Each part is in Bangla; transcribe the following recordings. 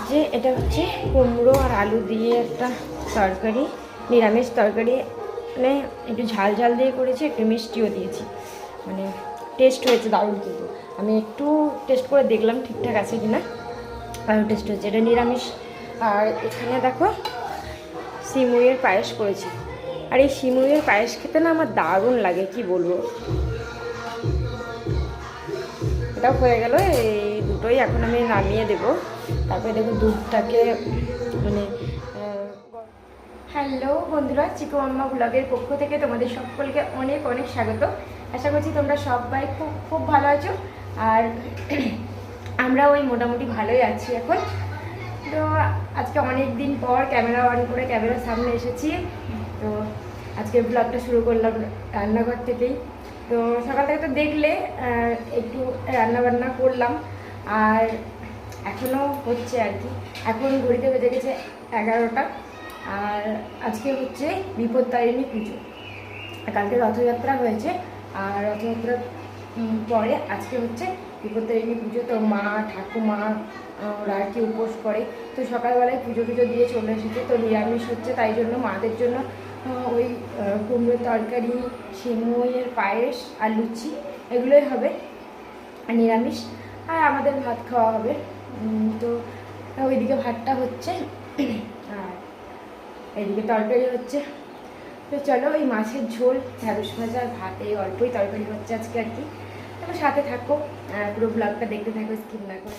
যে এটা হচ্ছে কুমড়ো আর আলু দিয়ে একটা তরকারি, নিরামিষ তরকারি, মানে একটু ঝাল ঝাল দিয়ে করেছি, একটু মিষ্টিও দিয়েছি, মানে টেস্ট হয়েছে দারুণ। কিন্তু আমি একটু টেস্ট করে দেখলাম ঠিকঠাক আছে কিনা, দারুণ টেস্ট হয়েছে। এটা নিরামিষ। আর এখানে দেখো সিমুইয়ের পায়েস করেছি, আর এই সিমুইয়ের পায়েস খেতে না আমার দারুণ লাগে, কি বলবো। এটাও হয়ে গেল, এই দুটোই এখন আমি নামিয়ে দেবো। তারপরে দেখো দুধটাকে মানে হ্যালো বন্ধুরা, চিকু মাম্মা ব্লগের পক্ষ থেকে তোমাদের সকলকে অনেক অনেক স্বাগত। আশা করছি তোমরা সবাই খুব খুব ভালো আছো, আর আমরা ওই মোটামুটি ভালোই আছি এখন। তো আজকে অনেক দিন পর ক্যামেরা অন করে ক্যামেরার সামনে এসেছি। তো আজকে ব্লগটা শুরু করলাম রান্নাঘর থেকেই। তো সকাল থেকে তো দেখলে একটু রান্নাবান্না করলাম, আর এখনও হচ্ছে আর কি। এখন ঘড়িতে বেজে গেছে 11টা। আর আজকে হচ্ছে বিপত্তারিণী পুজো। কালকে রথযাত্রা হয়েছে, আর রথযাত্রার পরে আজকে হচ্ছে বিপত্তারিণী পুজো। তো মা ঠাকুমা ওরা আর কি উপোস করে, তো সকালবেলায় পুজো টুজো দিয়ে চলে এসেছে। তো নিরামিষ হচ্ছে, তাই জন্য মাদের জন্য ওই কুমড়োর তরকারি, সিমুইয়ের পায়েস আর লুচি এগুলোই হবে নিরামিষ, আর আমাদের ভাত খাওয়া হবে। তো ওইদিকে ভাতটা হচ্ছে আর এদিকে তরকারি হচ্ছে। তো চলো, ওই মাছের ঝোল, ঢ্যাঁড়স ভাজা আর ভাত, এই অল্পই তরকারি হচ্ছে আজকে আর কি। তারপর সাথে থাকো, পুরো ব্লগটা দেখতে থাকো, স্কিপ না করে।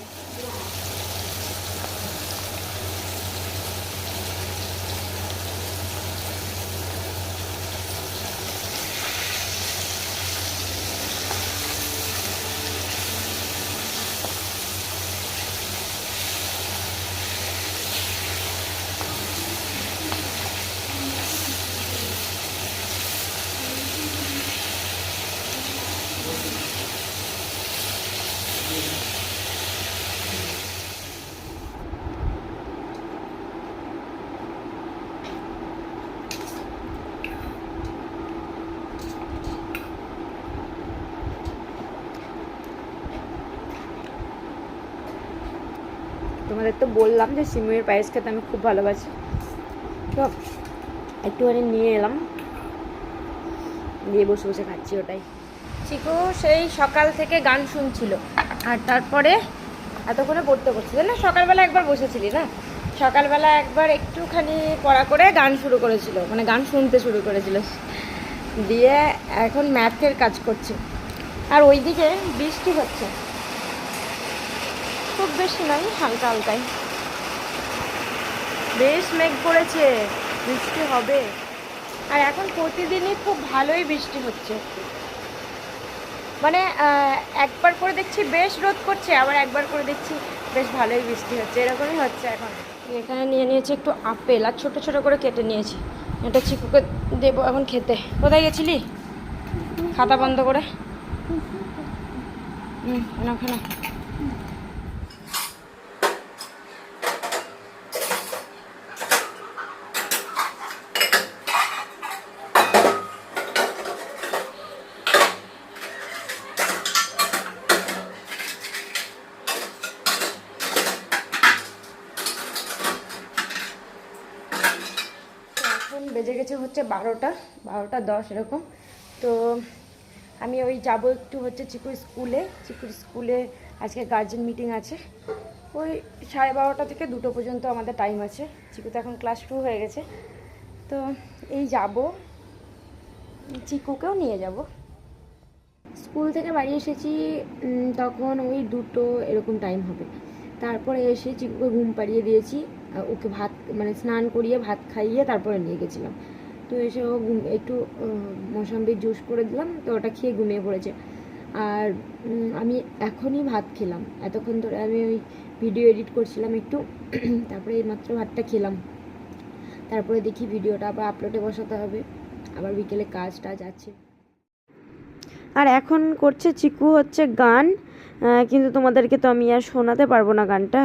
তোমাদের তো বললাম যে সিমুইয়ের পায়েস খেতে আমি খুব ভালোবাসি, তো একটুখানি নিয়ে এলাম, দিয়ে বসে বসে খাচ্ছি ওটাই। চিকু সেই সকাল থেকে গান শুনছিল, আর তারপরে এতক্ষণে পড়তে বসছিল না। সকালবেলা একবার বসেছিলি না, সকালবেলা একবার একটুখানি পড়া করে গান শুরু করেছিল, মানে গান শুনতে শুরু করেছিল, দিয়ে এখন ম্যাথের কাজ করছে। আর ওইদিকে বৃষ্টি হচ্ছে, খুব বেশি নয়, হালকা হালকাই বেশ মেঘ পড়েছে, বৃষ্টি হবে। আর এখন প্রতিদিনই খুব ভালোই বৃষ্টি হচ্ছে, মানে একবার করে দেখছি বেশ রোদ করছে, আবার একবার করে দেখছি বেশ ভালোই বৃষ্টি হচ্ছে, এরকমই হচ্ছে এখন। এখানে নিয়ে নিয়েছি একটু আপেল, আর ছোটো ছোটো করে কেটে নিয়েছি, এটা চিকুকে দেবো এখন খেতে। কোথায় গেছিলি খাতা বন্ধ করে? ওখানে বেজে গেছে হচ্ছে 12টা 10 এরকম। তো আমি ওই যাব একটু হচ্ছে চিকুর স্কুলে আজকে গার্জেন মিটিং আছে, ওই 12:30 থেকে 2টো পর্যন্ত আমাদের টাইম আছে। চিকু তো এখন ক্লাস 2 হয়ে গেছে, তো এই যাব, চিকুকেও নিয়ে যাব। স্কুল থেকে বাড়ি এসেছি তখন ওই 2টো এরকম টাইম হবে। তারপরে এসে চিকুকে ঘুম পাড়িয়ে দিয়েছি, ওকে ভাত মানে স্নান করিয়ে ভাত খাইয়ে তারপরে নিয়ে গেছিলাম। তো এসে ও একটু মৌসম্বির জুস করে দিলাম, তো ওটা খেয়ে ঘুমিয়ে পড়েছে। আর আমি এখনই ভাত খেলাম, এতক্ষণ ধরে আমি ওই ভিডিও এডিট করছিলাম একটু, তারপরে এইমাত্র ভাতটা খেলাম। তারপরে দেখি ভিডিওটা আবার আপলোডে বসাতে হবে, আবার বিকেলে কাজ টাজ আছে। আর এখন করছে চিকু হচ্ছে গান, কিন্তু তোমাদেরকে তো আমি আর শোনাতে পারবো না গানটা।